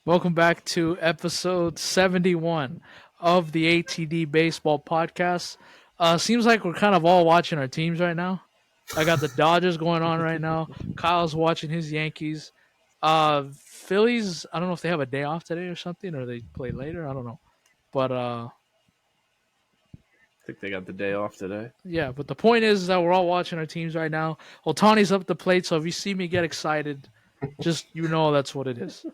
Welcome back to episode 71 of the ATD Baseball Podcast. Seems like we're kind of all watching our teams right now. I got the Dodgers going on right now. Kyle's watching his Yankees. Phillies, I don't know if they have a day off today or something, or they play later. I don't know. But I think they got the day off today. yeah, but the point is that we're all watching our teams right now. Otani's up the plate, so if you see me get excited, just that's what it is.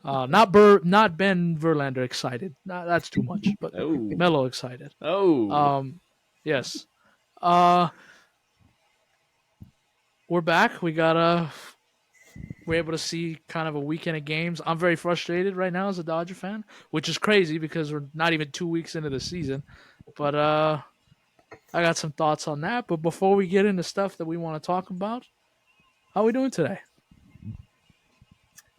Not Ben Verlander excited. That's too much, but Oh, Melo excited. oh, Yes. Uh, we're back. We're able to see kind of a weekend of games. I'm very frustrated right now as a Dodger fan, which is crazy because we're not even 2 weeks into the season. But I got some thoughts on that. But before we get into stuff that we want to talk about, how are we doing today?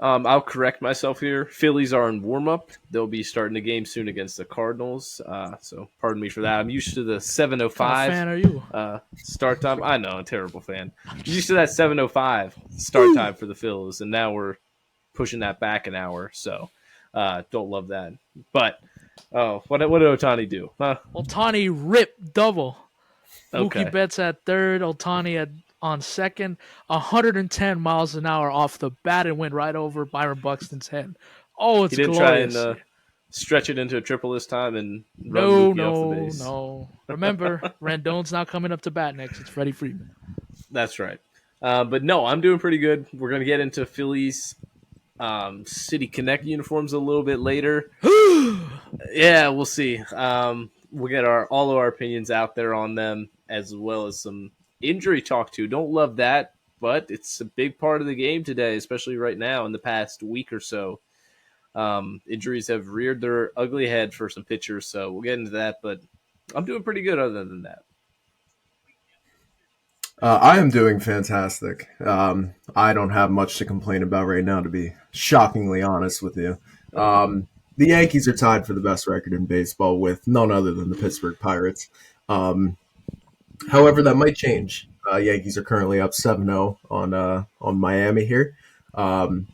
I'll correct myself here. Phillies are in warm up. They'll be starting the game soon against the Cardinals. So pardon me for that. I'm used to the What kind of 7:05 fan are you? start time. I know, I'm a terrible fan. I'm used to that 7:05 start time for the Phillies, and now we're pushing that back an hour. So don't love that. But what did Otani do? Otani ripped double. Mookie Okay, Betts at third, Otani on second, 110 miles an hour off the bat and went right over Byron Buxton's head. Oh, he it's didn't try glorious. and stretch it into a triple this time and run No, Mookie off the no, base. no. Remember, Rendon's not coming up to bat next. It's Freddie Freeman. That's right. But no, I'm doing pretty good. We're going to get into Phillies City Connect uniforms a little bit later. Yeah, we'll see. We'll get all of our opinions out there on them, as well as some injury talk too. Don't love that, but it's a big part of the game today, especially right now in the past week or so. Injuries have reared their ugly head for some pitchers, so we'll get into that. But I'm doing pretty good other than that. I am doing fantastic. I don't have much to complain about right now, to be shockingly honest with you. The Yankees are tied for the best record in baseball with none other than the Pittsburgh Pirates. Um, However, that might change. Yankees are currently up 7-0 on Miami here. Um,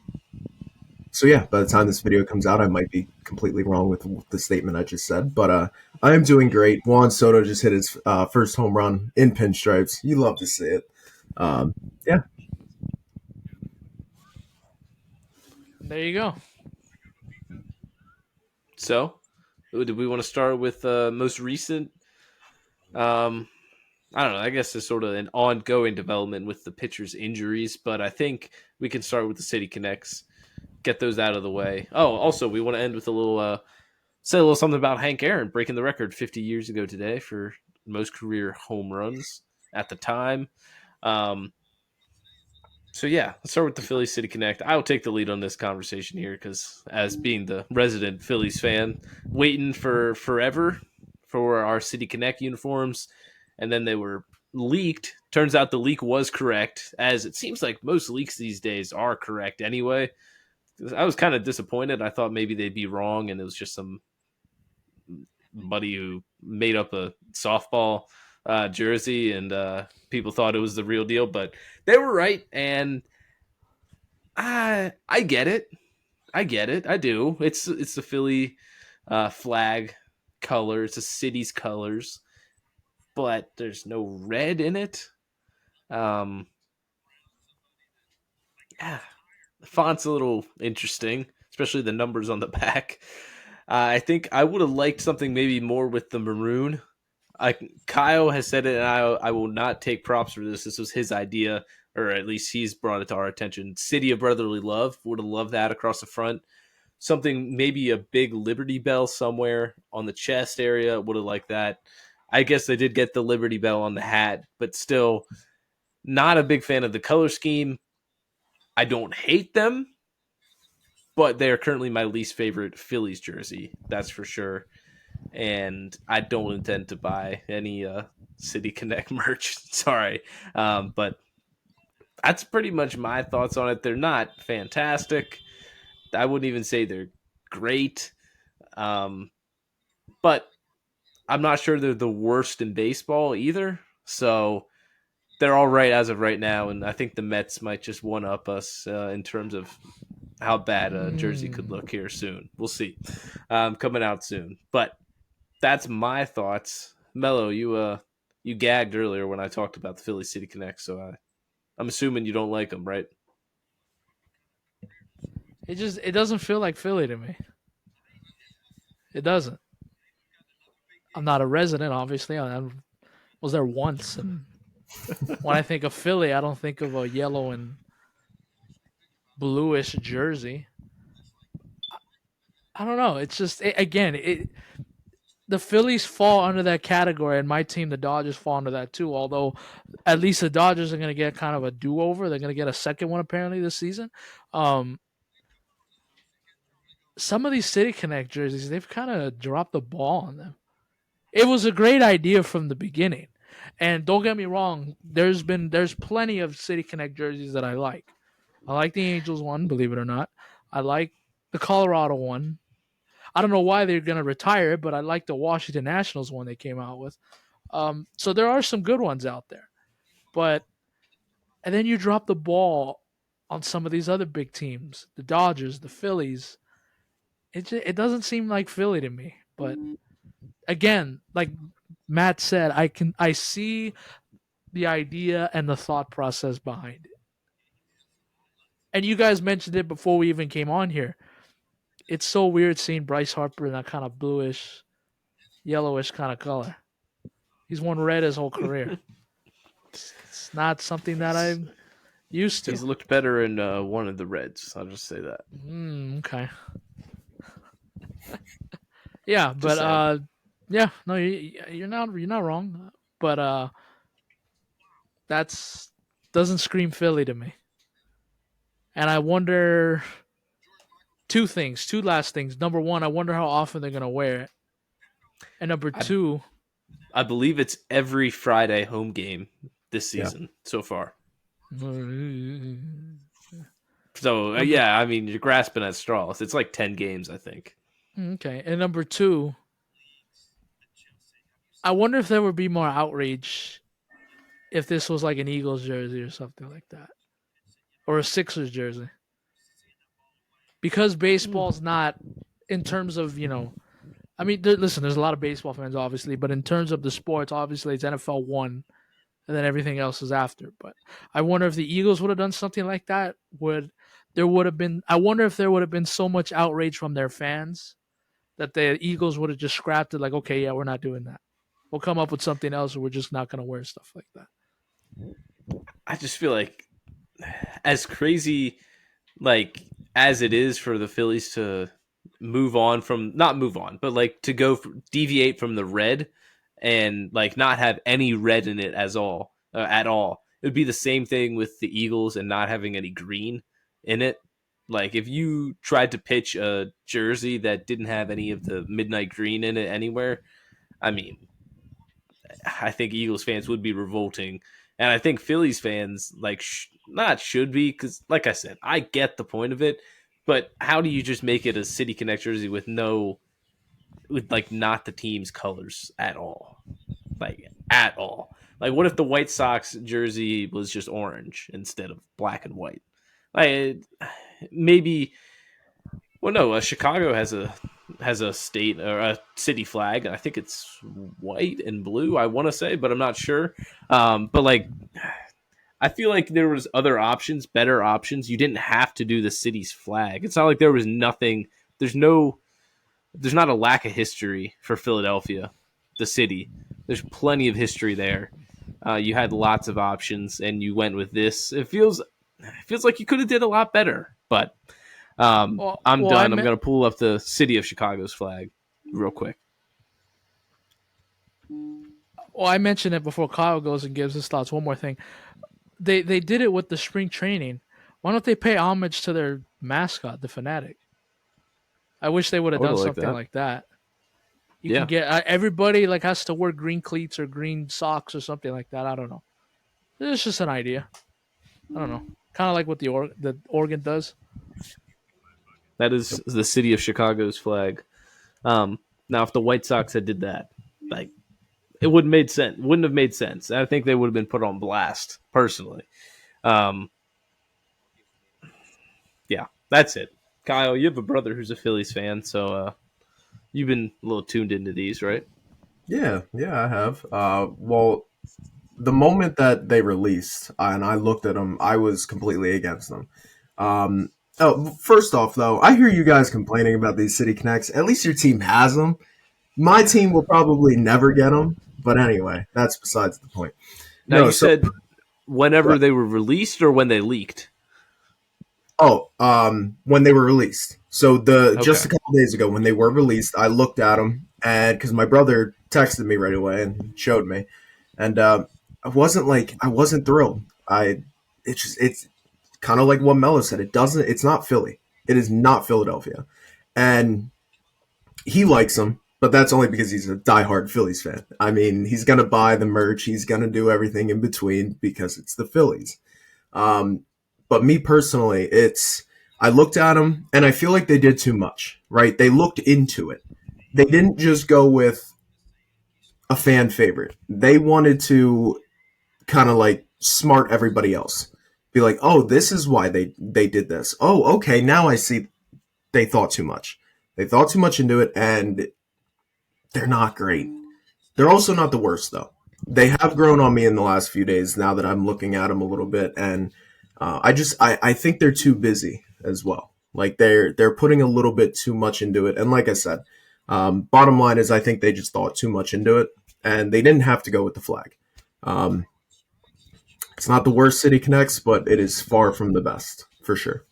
so yeah, by the time this video comes out, I might be completely wrong with the statement I just said, but I am doing great. Juan Soto just hit his first home run in pinstripes. You love to see it. Yeah. There you go. So, do we want to start with most recent? I don't know. I guess it's sort of an ongoing development with the pitcher's injuries, but I think we can start with the City Connects, get those out of the way. Oh, also, we want to end with a little, say a little something about Hank Aaron breaking the record 50 years ago today for most career home runs at the time. Um, so yeah, let's start with the Philly City Connect. I will take the lead on this conversation here because, as being the resident Phillies fan, waiting for forever for our City Connect uniforms, and then they were leaked. Turns out the leak was correct, as it seems like most leaks these days are correct anyway. I was kind of disappointed. I thought maybe they'd be wrong, and it was just some buddy who made up a softball jersey, and people thought it was the real deal, but they were right, and I get it. I get it. I do. It's the Philly flag color. It's the city's colors, but there's no red in it. Um, yeah, the font's a little interesting, especially the numbers on the back. I think I would have liked something maybe more with the maroon. Kyle has said it, and I will not take props for this. This was his idea, or at least he's brought it to our attention. City of Brotherly Love. Would have loved that across the front. Something, maybe a big Liberty Bell somewhere on the chest area. Would have liked that. I guess they did get the Liberty Bell on the hat, but still not a big fan of the color scheme. I don't hate them, but they are currently my least favorite Phillies jersey. That's for sure. And I don't intend to buy any City Connect merch. Sorry. But that's pretty much my thoughts on it. They're not fantastic. I wouldn't even say they're great. But I'm not sure they're the worst in baseball either. So they're all right as of right now. And I think the Mets might just one up us in terms of how bad a jersey could Mm. look here soon. We'll see. Coming out soon. But that's my thoughts. Melo, you gagged earlier when I talked about the Philly City Connect, so I'm assuming you don't like them, right? It doesn't feel like Philly to me. It doesn't. I'm not a resident, obviously. I was there once, and when I think of Philly, I don't think of a yellow and bluish jersey. I don't know. It's just again, the Phillies fall under that category, and my team, the Dodgers, fall under that too. Although, at least the Dodgers are going to get kind of a do-over. They're going to get a second one apparently this season. Um, some of these City Connect jerseys, they've kind of dropped the ball on them. It was a great idea from the beginning, and don't get me wrong. There's plenty of City Connect jerseys that I like. I like the Angels one, believe it or not. I like the Colorado one. I don't know why they're going to retire it, but I like the Washington Nationals one they came out with. So there are some good ones out there, but and then you drop the ball on some of these other big teams, the Dodgers, the Phillies. It doesn't seem like Philly to me. But again, like Matt said, I see the idea and the thought process behind it. And you guys mentioned it before we even came on here. It's so weird seeing Bryce Harper in that kind of bluish, yellowish kind of color. He's worn red his whole career. It's not something that I'm used to. He's looked better in one of the Reds. I'll just say that. Okay. Yeah, Just but saying. yeah, no, you're not wrong. But that's doesn't scream Philly to me. And I wonder two last things. Number one, I wonder how often they're gonna wear it. And number I two, I believe it's every Friday home game this Yeah. season so far. number So yeah, I mean you're grasping at straws. It's like 10 games, I think. okay, and number two, I wonder if there would be more outrage if this was like an Eagles jersey or something like that, or a Sixers jersey, because baseball's not in terms of I mean, listen, there's a lot of baseball fans, obviously, but in terms of the sports, obviously, it's NFL one, and then everything else is after. But I wonder if the Eagles would have done something like that. Would have been? I wonder if there would have been so much outrage from their fans that the Eagles would have just scrapped it. Like, okay, yeah, we're not doing that. We'll come up with something else, or we're just not going to wear stuff like that. I just feel like as crazy like as it is for the Phillies to move on from not move on, but like to go deviate from the red and like not have any red in it as all at all. It would be the same thing with the Eagles and not having any green in it. Like if you tried to pitch a jersey that didn't have any of the midnight green in it anywhere, I mean, I think Eagles fans would be revolting, and I think Phillies fans like not should be because, like I said, I get the point of it, but how do you just make it a City Connect jersey with no, with like not the team's colors at all, like at all? Like, what if the White Sox jersey was just orange instead of black and white? Like, maybe. Well, no, Chicago has a state or a city flag. I think it's white and blue. I want to say, but I'm not sure. But like, I feel like there was other options, better options. You didn't have to do the city's flag. It's not like there was nothing. There's no. There's not a lack of history for Philadelphia, the city. There's plenty of history there. You had lots of options, and you went with this. It feels like you could have did a lot better, but Well, I'm well, I done. I'm meant going to pull up the city of Chicago's flag real quick. well, I mentioned it before Kyle goes and gives his thoughts. One more thing, they did it with the spring training. Why don't they pay homage to their mascot, the Fanatic? I wish they would I have would done have liked something that. like that. You can Yeah, get everybody like has to wear green cleats or green socks or something like that. I don't know. It's just an idea. I don't know. Kind of like what the Oregon does. that is the city of Chicago's flag. Now, if the White Sox had did that, like it wouldn't made sense. Wouldn't have made sense. I think they would have been put on blast personally. Um, yeah. That's it. Kyle, you have a brother who's a Phillies fan, so you've been a little tuned into these, right? Yeah, I have. Well, the moment that they released and I looked at them, I was completely against them. First off, though, I hear you guys complaining about these City Connects. At least your team has them. My team will probably never get them. But anyway, that's besides the point. Now No, you so said whenever they were released or when they leaked. when they were released. So the Okay. just a couple days ago when they were released, I looked at them and because my brother texted me right away and showed me, and I wasn't thrilled. It's kind of like what Melo said. It's not Philly. It is not Philadelphia, and he likes them. But that's only because he's a diehard Phillies fan. I mean, he's gonna buy the merch. He's gonna do everything in between because it's the Phillies. Um, but me personally, it's I looked at them and I feel like they did too much. Right? They looked into it. They didn't just go with a fan favorite. They wanted to kind of like smart everybody else. Be like, oh, this is why they did this. Oh, okay, now I see. They thought too much. They thought too much into it, and they're not great. They're also not the worst though. They have grown on me in the last few days. Now that I'm looking at them a little bit, and I think they're too busy as well. Like they're putting a little bit too much into it. And like I said, bottom line is I think they just thought too much into it, and they didn't have to go with the flag. Um, it's not the worst City Connects, but it is far from the best for sure.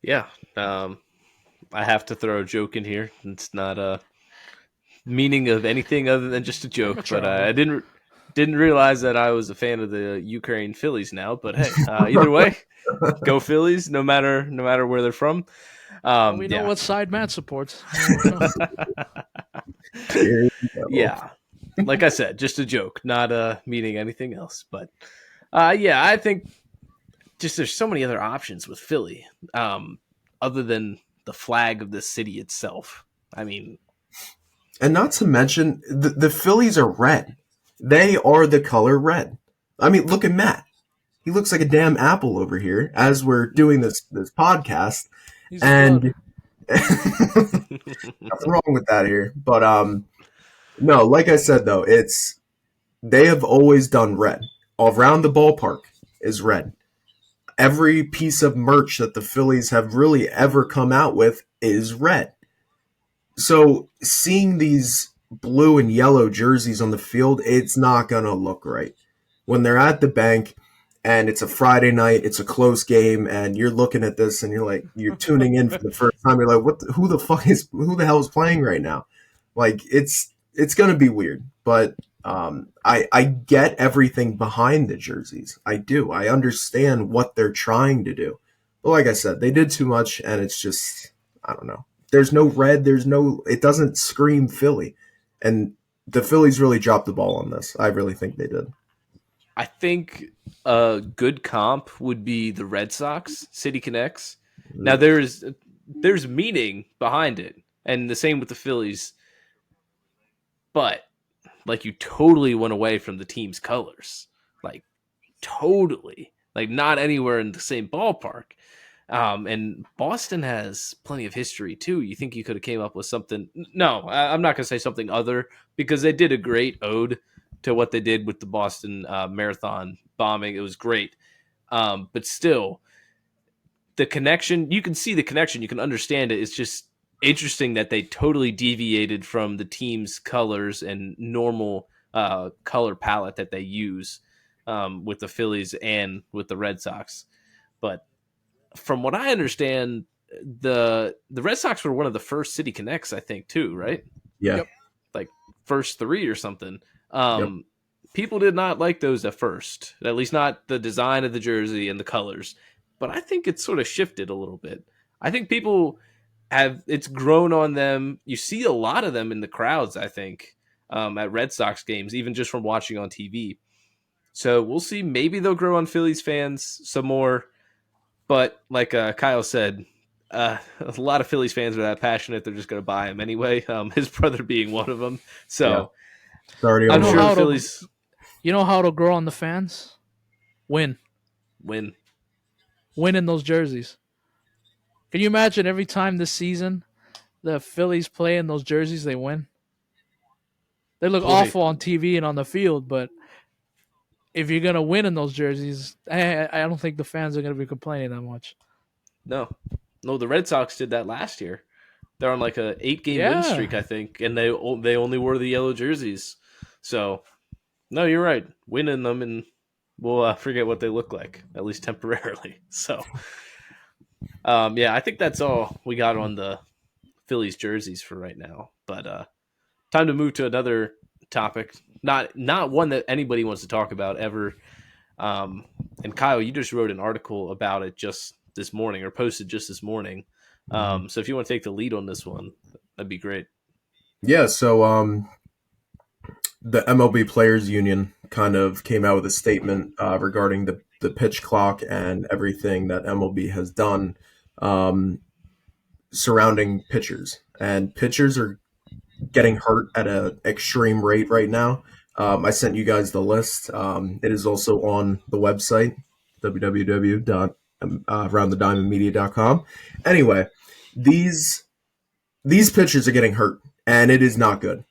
Yeah. Um, I have to throw a joke in here. It's not a meaning of anything other than just a joke, Amateur but hour. I didn't realize that I was a fan of the Ukraine Phillies now. But hey, either way, go Phillies, no matter where they're from. Well, we know Yeah, what side Matt supports. You know. Here we go. yeah. Like I said, just a joke, not meaning anything else. But yeah, I think just there's so many other options with Philly, other than the flag of the city itself. I mean, And not to mention, the Phillies are red. They are the color red. I mean, look at Matt. He looks like a damn apple over here as we're doing this podcast. He's a dud. And nothing wrong with that here. But no, like I said though, it's they have always done red. All around the ballpark is red. Every piece of merch that the Phillies have really ever come out with is red. So seeing these blue and yellow jerseys on the field, it's not gonna look right. When they're at the bank and it's a Friday night, it's a close game, and you're looking at this and you're like, you're tuning in for the first time. You're like, who the hell is playing right now? Like it's gonna be weird, but I get everything behind the jerseys. I do. I understand what they're trying to do. But like I said, they did too much, and it's just I don't know. There's no red. There's no. It doesn't scream Philly, and the Phillies really dropped the ball on this. I really think they did. I think a good comp would be the Red Sox City Connects. Now Mm. there's meaning behind it, and the same with the Phillies. But like you totally went away from the team's colors, like totally, like not anywhere in the same ballpark. And Boston has plenty of history too. You think you could have came up with something? No, I'm not going to say something other because they did a great ode to what they did with the Boston Marathon bombing. It was great, but still, the connection you can see the connection, you can understand it. It's just interesting that they totally deviated from the team's colors and normal color palette that they use with the Phillies and with the Red Sox. But from what I understand, the Red Sox were one of the first City Connects, I think, too, right? Yeah. Yep. Like first three or something. Yep. People did not like those at first, at least not the design of the jersey and the colors. But I think it's sort of shifted a little bit. I think people have it's grown on them. You see a lot of them in the crowds, I think, at Red Sox games, even just from watching on TV. So we'll see. Maybe they'll grow on Phillies fans some more. But like Kyle said, a lot of Phillies fans are that passionate; they're just going to buy him anyway. His brother being one of them. Yeah. So It's already You on I'm the know sure way. the how to Phillies you know how to grow on the fans? Win. win. winning those jerseys. Can you imagine every time this season the Phillies play in those jerseys, they win? They look Boy, awful on TV and on the field, but if you're gonna win in those jerseys, I don't think the fans are gonna be complaining that much. no, no. The Red Sox did that last year. They're on like a 8 game win Yeah, streak, I think, and they only wore the yellow jerseys. So no, you're right. Winning them, and we'll forget what they look like, at least temporarily. So yeah, I think that's all we got on the Phillies jerseys for right now. But time to move to another topic. Not one that anybody wants to talk about ever. And Kyle, you just wrote an article about it just this morning, or posted just this morning. So if you want to take the lead on this one, that'd be great. Yeah, so the MLB Players Union kind of came out with a statement regarding the pitch clock and everything that MLB has done um, surrounding pitchers. And pitchers are getting hurt at an extreme rate right now. I sent you guys the list. It is also on the website, www.roundthediamondmedia.com. Anyway, these pitchers are getting hurt, and it is not good.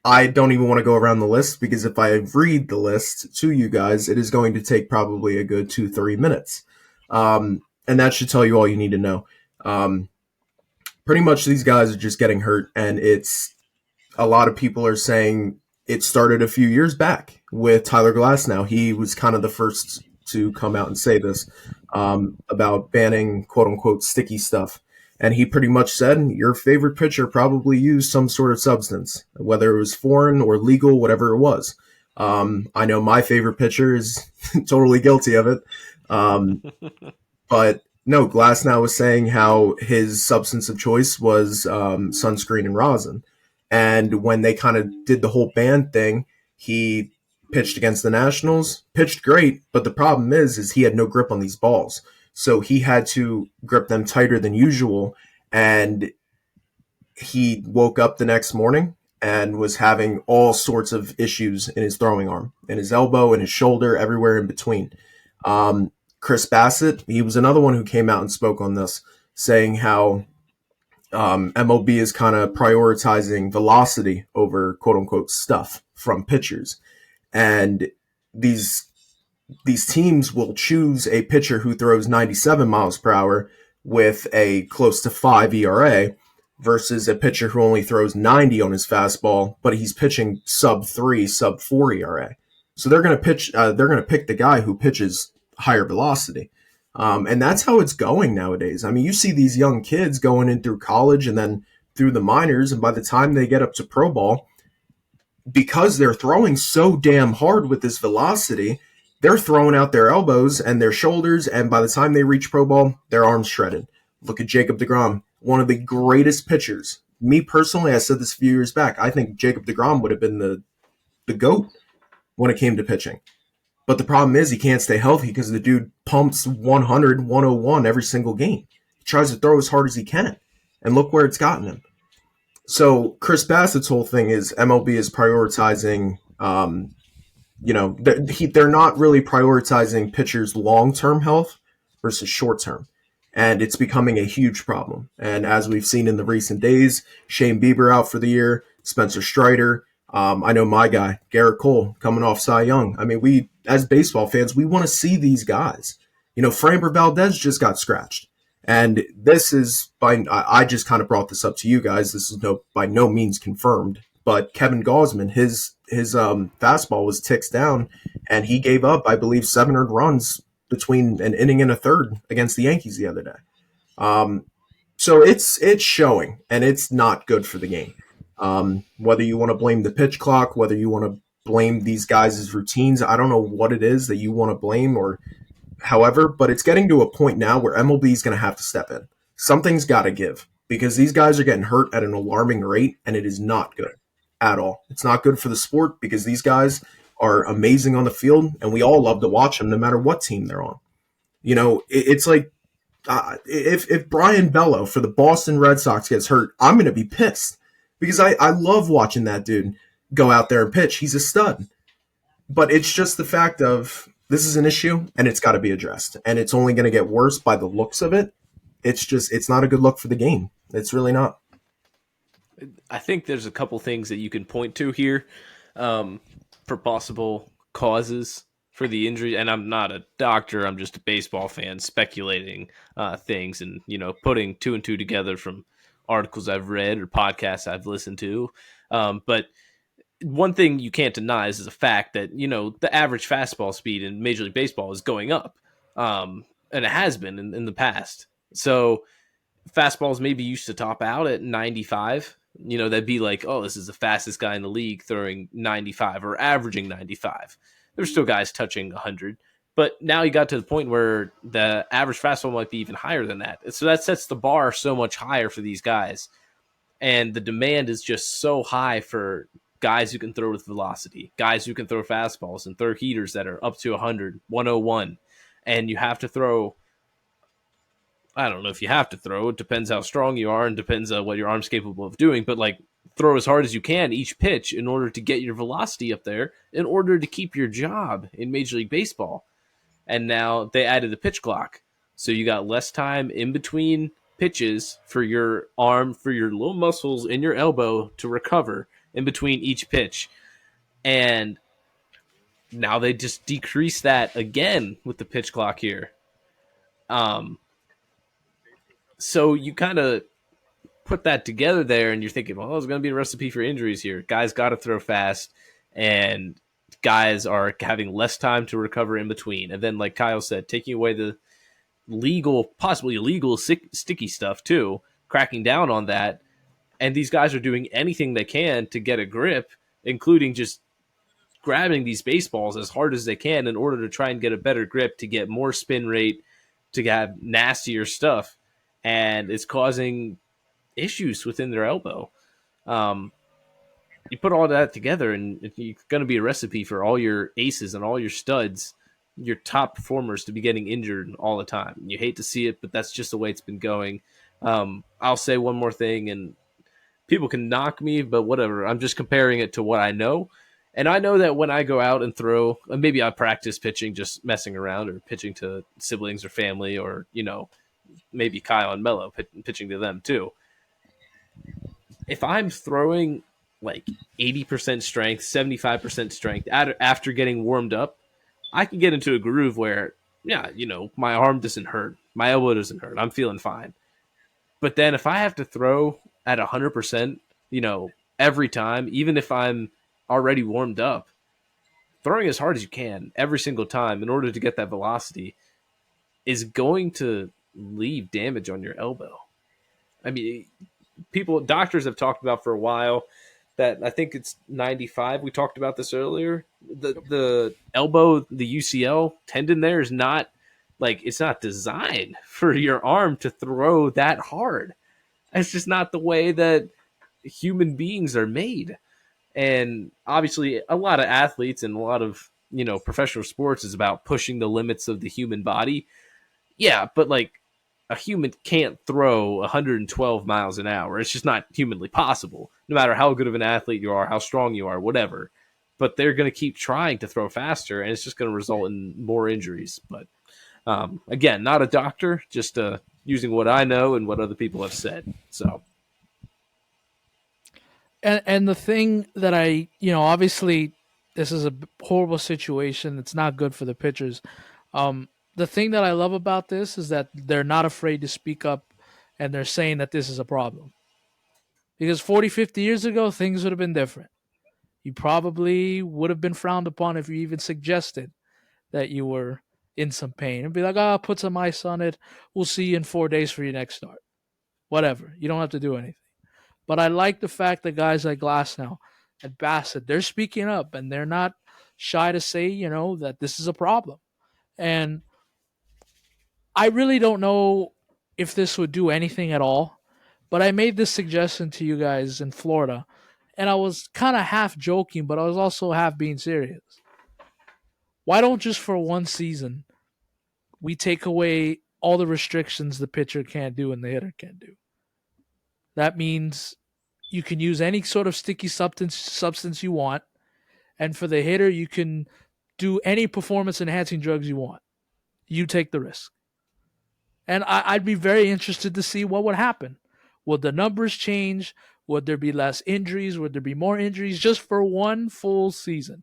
I don't even want to go around the list because if I read the list to you guys, it is going to take probably a good 2-3 minutes. And that should tell you all you need to know. Pretty much these guys are just getting hurt, and it's a lot of people are saying it started a few years back with Tyler Glasnow. He was kind of the first to come out and say this about banning quote unquote sticky stuff. And he pretty much said your favorite pitcher probably used some sort of substance, whether it was foreign or legal, whatever it was. I know my favorite pitcher is totally guilty of it. But no, Glasnow was saying how his substance of choice was sunscreen and rosin. And when they kind of did the whole ban thing, he pitched against the Nationals, pitched great, but the problem is he had no grip on these balls. So he had to grip them tighter than usual, and he woke up the next morning and was having all sorts of issues in his throwing arm, in his elbow, in his shoulder, everywhere in between. Chris Bassett, he was another one who came out and spoke on this, saying how MLB is kind of prioritizing velocity over quote unquote stuff from pitchers. And these teams will choose a pitcher who throws 97 miles per hour with a close to 5 ERA versus a pitcher who only throws 90 on his fastball, but he's pitching sub 3, sub 4 ERA. So they're going to pick the guy who pitches higher velocity. And that's how it's going nowadays. I mean, you see these young kids going in through college and then through the minors, and by the time they get up to pro ball, because they're throwing so damn hard with this velocity, they're throwing out their elbows and their shoulders, and by the time they reach pro ball, their arms shredded. Look at Jacob deGrom, one of the greatest pitchers. Me personally, I said this a few years back, I think Jacob deGrom would have been the GOAT when it came to pitching. But the problem is he can't stay healthy because the dude pumps 100, 101 every single game. He tries to throw as hard as he can, and look where it's gotten him. So Chris Bassett's whole thing is MLB is prioritizing, they're not really prioritizing pitchers' long-term health versus short-term. And it's becoming a huge problem. And as we've seen in the recent days, Shane Bieber out for the year, Spencer Strider, I know my guy, Garrett Cole, coming off Cy Young. I mean, we, as baseball fans, we want to see these guys. Framber Valdez just got scratched. And this is, I just kind of brought this up to you guys. This is by no means confirmed. But Kevin Gausman, his fastball was ticks down, and he gave up, I believe, 7 earned runs between an inning and a third against the Yankees the other day. So it's showing, and it's not good for the game. Whether you want to blame the pitch clock, whether you want to blame these guys' routines, I don't know what it is that you want to blame or however, but it's getting to a point now where MLB is going to have to step in. Something's got to give because these guys are getting hurt at an alarming rate, and it is not good at all. It's not good for the sport because these guys are amazing on the field, and we all love to watch them no matter what team they're on. It's like if Brian Bello for the Boston Red Sox gets hurt, I'm going to be pissed because I love watching that dude go out there and pitch. He's a stud. But it's just the fact of This is an issue, and it's got to be addressed. And it's only going to get worse by the looks of it. It's not a good look for the game. It's really not. I think there's a couple things that you can point to here um, for possible causes for the injury. And I'm not a doctor; I'm just a baseball fan speculating things and putting two and two together from articles I've read or podcasts I've listened to. But one thing you can't deny is the fact that the average fastball speed in Major League Baseball is going up, and it has been in the past. So fastballs maybe used to top out at 95. That'd be like, oh, this is the fastest guy in the league throwing 95 or averaging 95. There's still guys touching 100, but now you got to the point where the average fastball might be even higher than that. So that sets the bar so much higher for these guys, and the demand is just so high for guys who can throw with velocity, guys who can throw fastballs and throw heaters that are up to 100, 101, and you have to throw. I don't know if you have to throw. It depends how strong you are and depends on what your arm's capable of doing. But like, throw as hard as you can each pitch in order to get your velocity up there, in order to keep your job in Major League Baseball. And now they added the pitch clock, so you got less time in between pitches for your arm, for your little muscles in your elbow to recover in between each pitch. And now they just decrease that again with the pitch clock here. Um, so you kind of put that together there, and you're thinking, well, there's going to be a recipe for injuries here. Guys got to throw fast, and guys are having less time to recover in between. And then, like Kyle said, taking away the legal, possibly illegal, sticky stuff too, cracking down on that. And these guys are doing anything they can to get a grip, including just grabbing these baseballs as hard as they can in order to try and get a better grip, to get more spin rate, to have nastier stuff. And it's causing issues within their elbow. Um, you put all that together, and it's going to be a recipe for all your aces and all your studs, your top performers, to be getting injured all the time. You hate to see it, but that's just the way it's been going. I'll say one more thing, and people can knock me, but whatever. I'm just comparing it to what I know. And I know that when I go out and throw, maybe I practice pitching, just messing around, or pitching to siblings or family, or, maybe Kyle and Melo, pitching to them too. If I'm throwing like 80% strength, 75% strength after getting warmed up, I can get into a groove where, yeah, my arm doesn't hurt, my elbow doesn't hurt, I'm feeling fine. But then if I have to throw at 100%, every time, even if I'm already warmed up, throwing as hard as you can every single time in order to get that velocity is going to leave damage on your elbow. I mean, doctors have talked about for a while that, I think it's 95. We talked about this earlier. The elbow, the UCL tendon there is not, like, it's not designed for your arm to throw that hard. It's just not the way that human beings are made. And obviously, a lot of athletes and a lot of, professional sports is about pushing the limits of the human body. Yeah, but like, a human can't throw 112 miles an hour. It's just not humanly possible, no matter how good of an athlete you are, how strong you are, whatever. But they're going to keep trying to throw faster, and it's just going to result in more injuries. But again, not a doctor, just using what I know and what other people have said. So, And the thing that obviously this is a horrible situation. It's not good for the pitchers. The thing that I love about this is that they're not afraid to speak up, and they're saying that this is a problem. Because 40, 50 years ago, things would have been different. You probably would have been frowned upon if you even suggested that you were in some pain. It'd be like, oh, put some ice on it. We'll see you in 4 days for your next start. Whatever. You don't have to do anything. But I like the fact that guys like Glasnow and Bassett, they're speaking up, and they're not shy to say, that this is a problem. And I really don't know if this would do anything at all, but I made this suggestion to you guys in Florida, and I was kind of half joking, but I was also half being serious. Why don't, just for one season, we take away all the restrictions the pitcher can't do and the hitter can't do? That means you can use any sort of sticky substance you want, and for the hitter, you can do any performance enhancing drugs you want. You take the risk. And I'd be very interested to see what would happen. Would the numbers change? Would there be less injuries? Would there be more injuries? Just for one full season.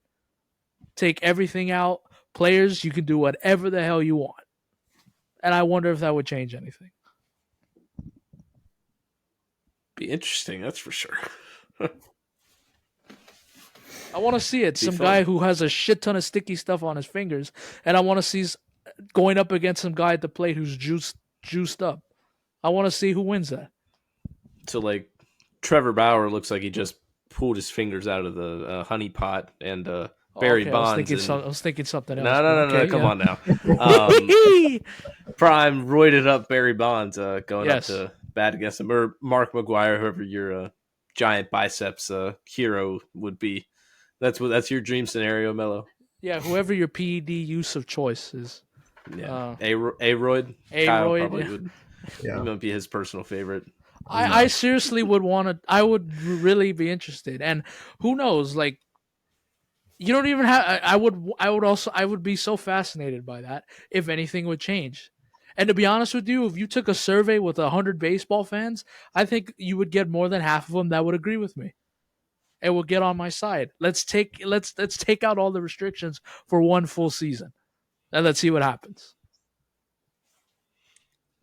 Take everything out. Players, you can do whatever the hell you want. And I wonder if that would change anything. Be interesting, that's for sure. I want to see it. Be Some fun. guy who has a shit ton of sticky stuff on his fingers, and I want to see going up against some guy at the plate who's juiced up. I want to see who wins that. So like Trevor Bauer looks like he just pulled his fingers out of the honey pot, and Barry Okay, Bonds. I was thinking something else. No, come on now. Prime roided up Barry Bonds going up to bat against him, or Mark McGuire, whoever your giant biceps hero would be. That's your dream scenario, Melo. Yeah, whoever your PED use of choice is. Yeah, Aroyd. Kyle probably would. Yeah. He might be his personal favorite. I seriously would want to. I would really be interested, and who knows? Like, you don't even have. I would be so fascinated by that if anything would change. And to be honest with you, if you took a survey with 100 baseball fans, I think you would get more than half of them that would agree with me. And will get on my side. Let's take out all the restrictions for one full season, and let's see what happens.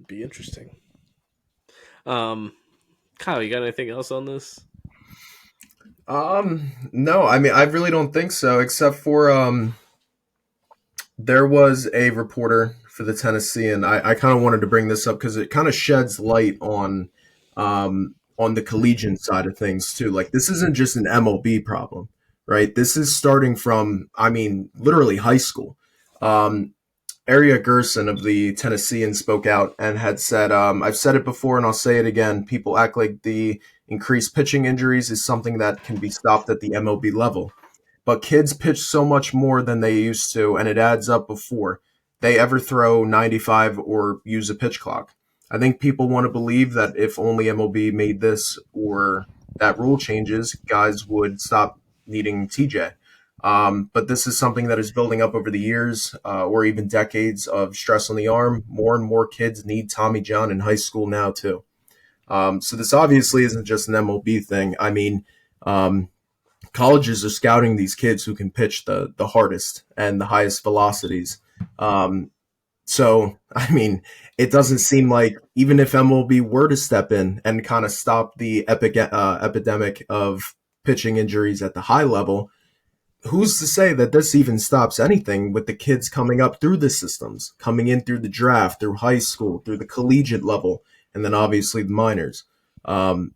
Be interesting. Kyle, you got anything else on this? No, I mean, I really don't think so, except for, there was a reporter for the Tennessee, and I kind of wanted to bring this up because it kind of sheds light on the collegiate side of things too. Like, this isn't just an MLB problem, right? This is starting from, I mean, literally high school. Aria Gerson of the Tennessean spoke out and had said, I've said it before and I'll say it again. People act like the increased pitching injuries is something that can be stopped at the MLB level. But kids pitch so much more than they used to, and it adds up before they ever throw 95 or use a pitch clock. I think people want to believe that if only MLB made this or that rule changes, guys would stop needing TJ. But this is something that is building up over the years or even decades of stress on the arm. More and more kids need Tommy John in high school now, too. So this obviously isn't just an MLB thing. I mean, colleges are scouting these kids who can pitch the hardest and the highest velocities. So, I mean, it doesn't seem like even if MLB were to step in and kind of stop the epidemic of pitching injuries at the high level, who's to say that this even stops anything with the kids coming up through the systems, coming in through the draft, through high school, through the collegiate level, and then obviously the minors. No,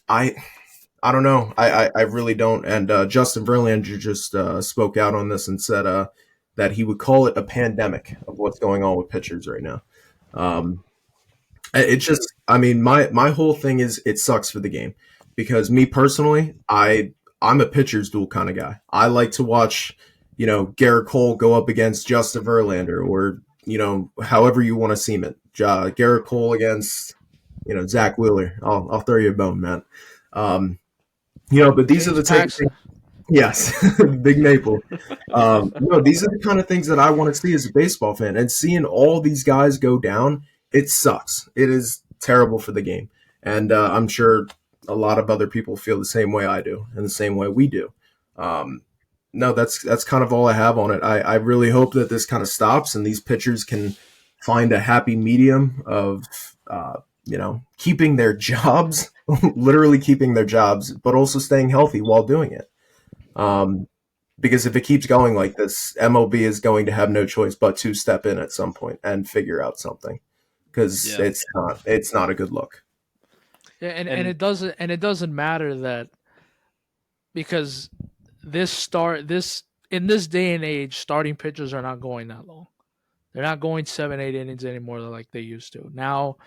I don't know. I really don't. And Justin Verlander just spoke out on this and said that he would call it a pandemic of what's going on with pitchers right now. It just, I mean, my whole thing is it sucks for the game because me personally, I'm a pitcher's duel kind of guy. I like to watch, Garrett Cole go up against Justin Verlander or, however you want to seem it. Garrett Cole against, Zach Wheeler. I'll throw you a bone, man. But these are the type of things. Yes, Big Maple. No, these are the kind of things that I want to see as a baseball fan. And seeing all these guys go down, it sucks. It is terrible for the game. And I'm sure a lot of other people feel the same way I do and the same way we do. No, that's kind of all I have on it. I really hope that this kind of stops and these pitchers can find a happy medium of, keeping their jobs, literally keeping their jobs, but also staying healthy while doing it. Because if it keeps going like this, MLB is going to have no choice but to step in at some point and figure out something because it's not a good look. Yeah, and it doesn't matter that because in this day and age, starting pitchers are not going that long. They're not going 7-8 innings anymore like they used to. Now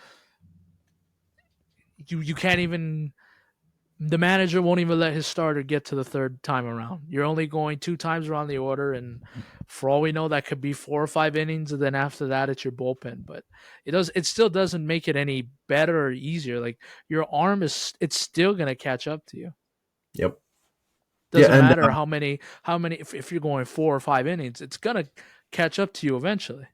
you can't even. The manager won't even let his starter get to the third time around. You're only going 2 times around the order, and for all we know, that could be 4 or 5 innings, and then after that, it's your bullpen. But it still doesn't make it any better or easier. Like your arm it's still gonna catch up to you. Yep. Yeah, Doesn't and matter how many if you're going 4 or 5 innings, it's gonna catch up to you eventually.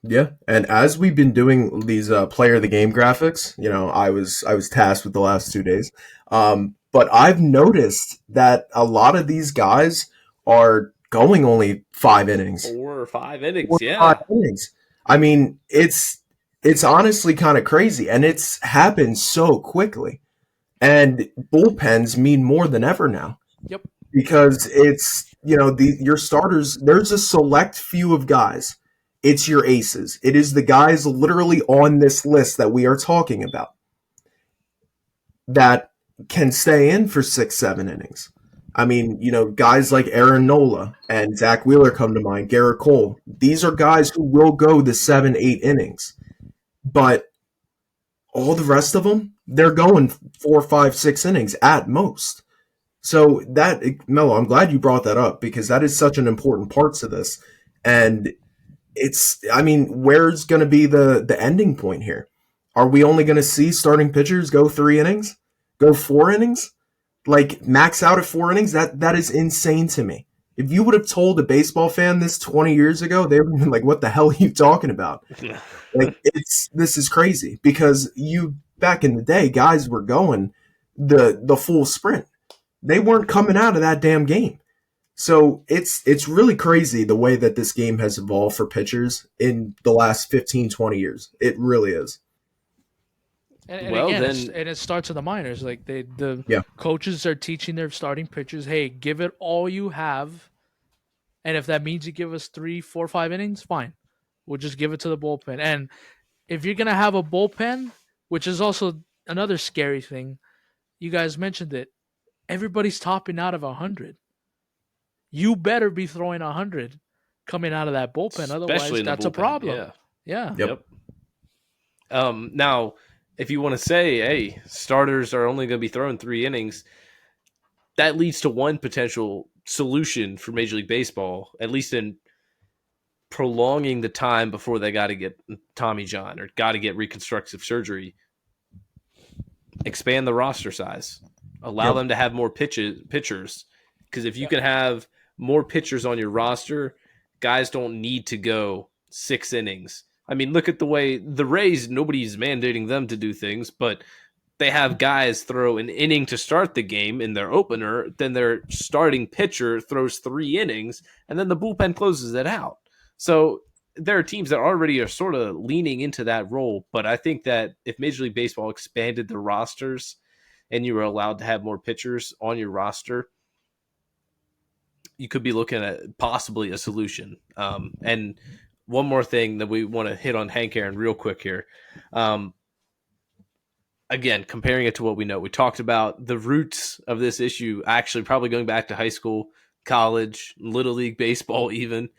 yeah, and as we've been doing these player of the game graphics, I was tasked with the last 2 days. But I've noticed that a lot of these guys are going only 5 innings, 4 or 5 innings, 4 or 5 yeah. innings. I mean, it's honestly kind of crazy, and it's happened so quickly. And bullpens mean more than ever now Yep. because it's your starters. There's a select few of guys. It's your aces. It is the guys literally on this list that we are talking about that can stay in for 6, 7 innings. I mean, guys like Aaron Nola and Zach Wheeler come to mind. Garrett Cole. These are guys who will go the 7, 8 innings, but all the rest of them, they're going 4, 5, 6 innings at most. So that Melo, I'm glad you brought that up because that is such an important part to this. And I mean, where's going to be the ending point here? Are we only going to see starting pitchers go 3 innings, go 4 innings, like max out at 4 innings? That is insane to me. If you would have told a baseball fan this 20 years ago, they would have been like, "What the hell are you talking about?" Like this is crazy because you back in the day, guys were going the full sprint. They weren't coming out of that damn game. So it's really crazy the way that this game has evolved for pitchers in the last 15, 20 years. It really is. And Well, again, then, it starts in the minors. Like the Yeah. coaches are teaching their starting pitchers, hey, give it all you have, and if that means you give us 3, 4, 5 innings, fine. We'll just give it to the bullpen. And if you're gonna have a bullpen, which is also another scary thing, you guys mentioned it. Everybody's topping out of 100. You better be throwing 100 coming out of that bullpen. especially Otherwise, in the that's a bullpen, problem. yeah. Yeah. Yep. Yep. Now, if you want to say, hey, starters are only going to be throwing 3 innings, that leads to one potential solution for Major League Baseball, at least in prolonging the time before they got to get Tommy John or got to get reconstructive surgery. Expand the roster size, allow Yep. them to have more pitchers. Because if you Yeah. can have more pitchers on your roster, guys don't need to go 6 innings. I mean, look at the way the Rays, nobody's mandating them to do things, but they have guys throw an inning to start the game in their opener, then their starting pitcher throws 3 innings, and then the bullpen closes it out. So there are teams that already are sort of leaning into that role, but I think that if Major League Baseball expanded the rosters and you were allowed to have more pitchers on your roster, you could be looking at possibly a solution. And one more thing that we want to hit on Hank Aaron real quick here. Um, Again, comparing it to what we know, we talked about the roots of this issue actually probably going back to high school, college, little league baseball, even.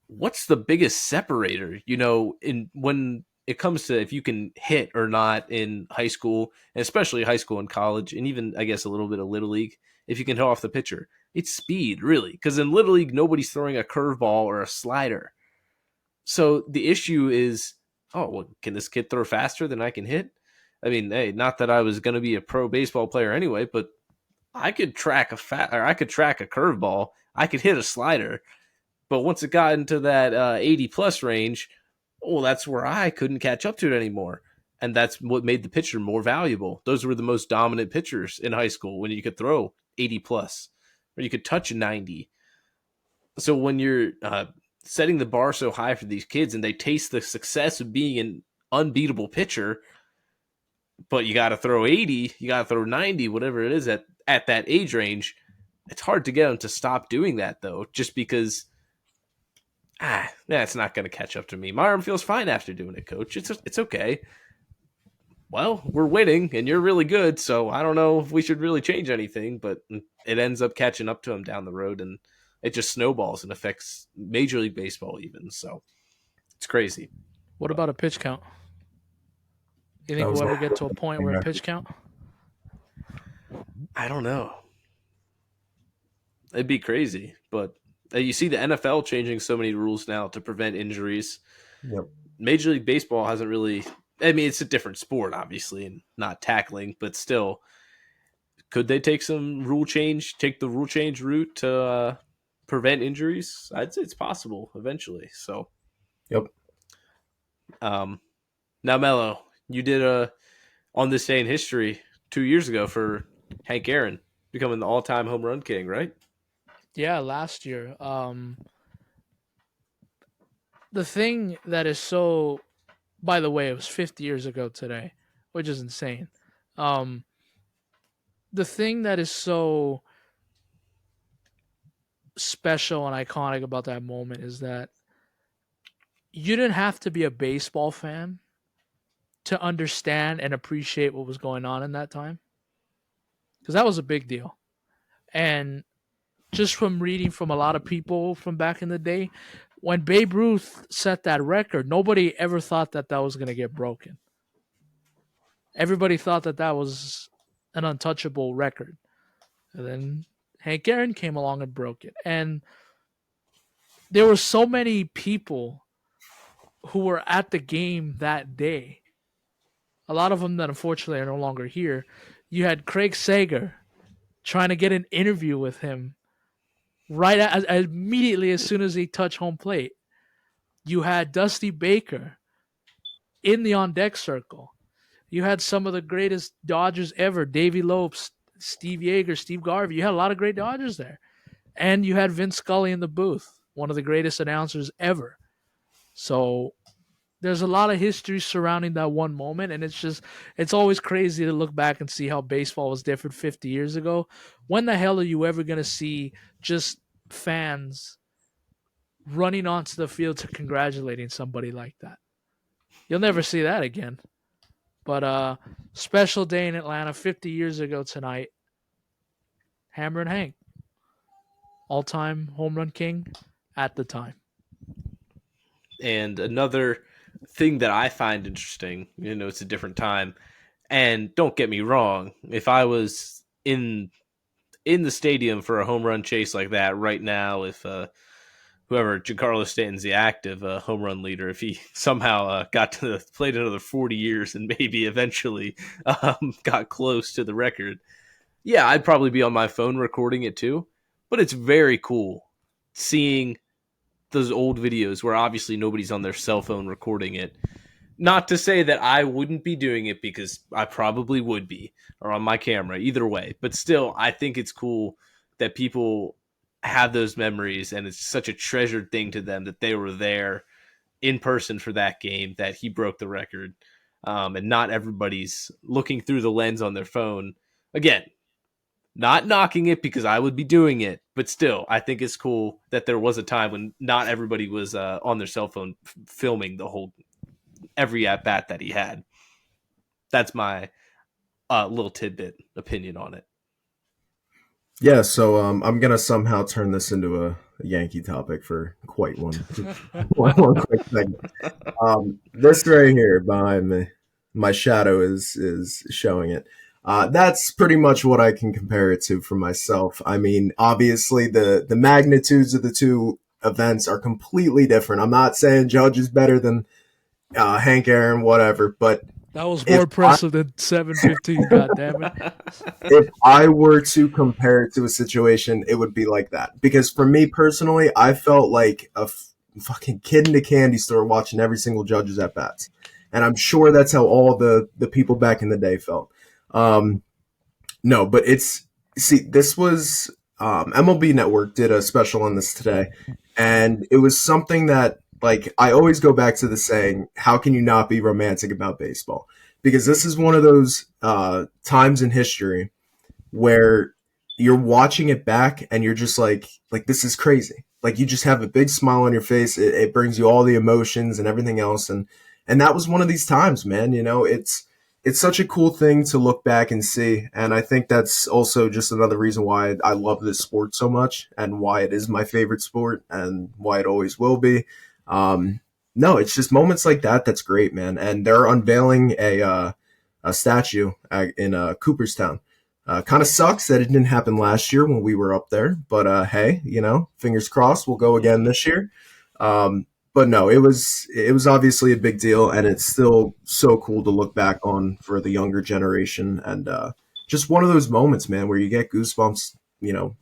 What's the biggest separator, in when it comes to if you can hit or not in high school, and especially high school and college, and even I guess a little bit of little league, if you can hit off the pitcher, it's speed, really. Because in little league, nobody's throwing a curveball or a slider. So the issue is, oh, well, can this kid throw faster than I can hit? I mean, hey, not that I was going to be a pro baseball player anyway, but I could track or I could track a curveball. I could hit a slider, but once it got into that 80 plus range, oh, that's where I couldn't catch up to it anymore. And that's what made the pitcher more valuable. Those were the most dominant pitchers in high school when you could throw 80 plus or you could touch 90. So when you're setting the bar so high for these kids and they taste the success of being an unbeatable pitcher, but you got to throw 80, you got to throw 90, whatever it is at that age range, it's hard to get them to stop doing that, though, just because that's not going to catch up to me. My arm feels fine after doing it, coach. It's okay. Well, we're winning and you're really good, so I don't know if we should really change anything, but it ends up catching up to him down the road, and it just snowballs and affects Major League Baseball even. So it's crazy. What But about a pitch count? You That think was we'll the ever get to a point thing where a that- pitch count? I don't know. It'd be crazy, but you see the NFL changing so many rules now to prevent injuries. Yep. Major League Baseball hasn't really. I mean, it's a different sport, obviously, and not tackling, but still, Could they take the rule change route to prevent injuries? I'd say it's possible eventually. So, Yep. um, now Melo, you did a on this day in history 2 years ago for Hank Aaron becoming the all-time home run king, right? Yeah, last year. The thing that is so, by the way, it was 50 years ago today, which is insane. Um, the thing that is so special and iconic about that moment is that you didn't have to be a baseball fan to understand and appreciate what was going on in that time, because that was a big deal. And just from reading from a lot of people from back in the day, when Babe Ruth set that record, nobody ever thought that that was going to get broken. Everybody thought that that was an untouchable record. And then Hank Aaron came along and broke it. And there were so many people who were at the game that day. A lot of them that unfortunately are no longer here. You had Craig Sager trying to get an interview with him immediately as soon as he touched home plate. You had Dusty Baker in the on deck circle. You had some of the greatest Dodgers ever: Davey Lopes, Steve Yeager, Steve Garvey. You had a lot of great Dodgers there, and you had Vince Scully in the booth, one of the greatest announcers ever. So there's a lot of history surrounding that one moment, and it's always crazy to look back and see how baseball was different 50 years ago. When the hell are you ever going to see just fans running onto the field to congratulating somebody like that? You'll never see that again. But special day in Atlanta 50 years ago tonight. Hammer and Hank, all-time home run king at the time. And another thing that I find interesting, it's a different time. And don't get me wrong, if I was in the stadium for a home run chase like that right now, if whoever Giancarlo Stanton's the active home run leader, if he somehow played another 40 years and maybe eventually got close to the record, yeah, I'd probably be on my phone recording it too. But it's very cool seeing those old videos where obviously nobody's on their cell phone recording it. Not to say that I wouldn't be doing it, because I probably would be, or on my camera, either way. But still, I think it's cool that people have those memories, and it's such a treasured thing to them that they were there in person for that game, that he broke the record. And not everybody's looking through the lens on their phone. Again, not knocking it, because I would be doing it, but still, I think it's cool that there was a time when not everybody was on their cell phone filming every at bat that he had. That's my little tidbit opinion on it. Yeah, so I'm gonna somehow turn this into a Yankee topic for quite one, one quick segment. This right here behind me, my shadow is showing it. That's pretty much what I can compare it to for myself. I mean, obviously the magnitudes of the two events are completely different. I'm not saying Judge is better than Hank Aaron, whatever, but That was more impressive than 715. God damn it! if I were to compare it to a situation, it would be like that. Because for me personally, I felt like a fucking kid in a candy store watching every single Judge's at bats, and I'm sure that's how all the people back in the day felt. No, but this was MLB Network did a special on this today, and it was something that, like, I always go back to the saying, how can you not be romantic about baseball? Because this is one of those times in history where you're watching it back and you're just like this is crazy. Like, you just have a big smile on your face. It brings you all the emotions and everything else. And that was one of these times, man. It's such a cool thing to look back and see. And I think that's also just another reason why I love this sport so much, and why it is my favorite sport, and why it always will be. No, it's just moments like that that's great, man. And they're unveiling a statue in Cooperstown. Kind of sucks that it didn't happen last year when we were up there, but hey, fingers crossed we'll go again this year. But no, it was obviously a big deal, and it's still so cool to look back on for the younger generation, and just one of those moments, man, where you get goosebumps,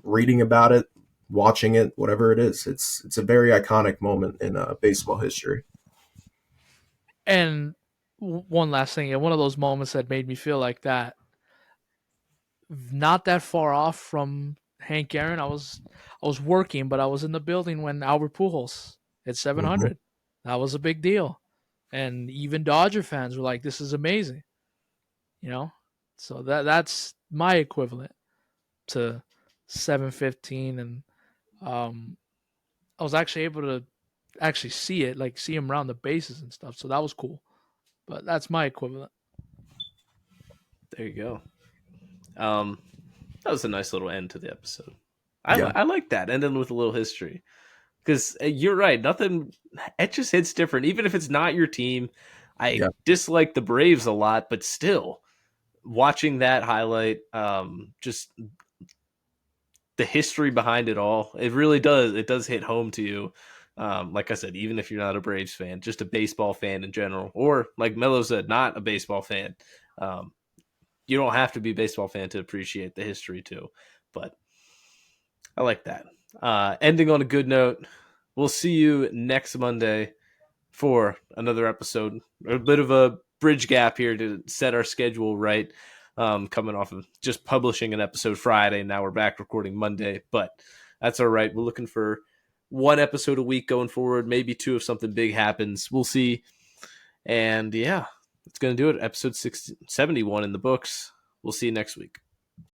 reading about it, watching it, whatever it is. It's a very iconic moment in baseball history. And one last thing, and one of those moments that made me feel like that, not that far off from Hank Aaron. I was working, but I was in the building when Albert Pujols hit Hmm. 700. That was a big deal, and even Dodger fans were like, "This is amazing," you know. So that's my equivalent to 715, and um, I was actually able to actually see it, like see him around the bases and stuff. So that was cool. But that's my equivalent. There you go. Um, that was a nice little end to the episode. Yeah, I like that ending with a little history because you're right. Nothing. It just hits different, even if it's not your team. I yeah, dislike the Braves a lot, but still watching that highlight, just the history behind it all. It really does. It does hit home to you. Like I said, even if you're not a Braves fan, just a baseball fan in general, or like Melo said, not a baseball fan. Um, you don't have to be a baseball fan to appreciate the history too. But I like that. Ending on a good note. We'll see you next Monday for another episode. A bit of a bridge gap here to set our schedule right. Coming off of just publishing an episode Friday, now we're back recording Monday, but that's all right. We're looking for one episode a week going forward, maybe two if something big happens. We'll see. And yeah, it's going to do it. Episode 71 in the books. We'll see you next week.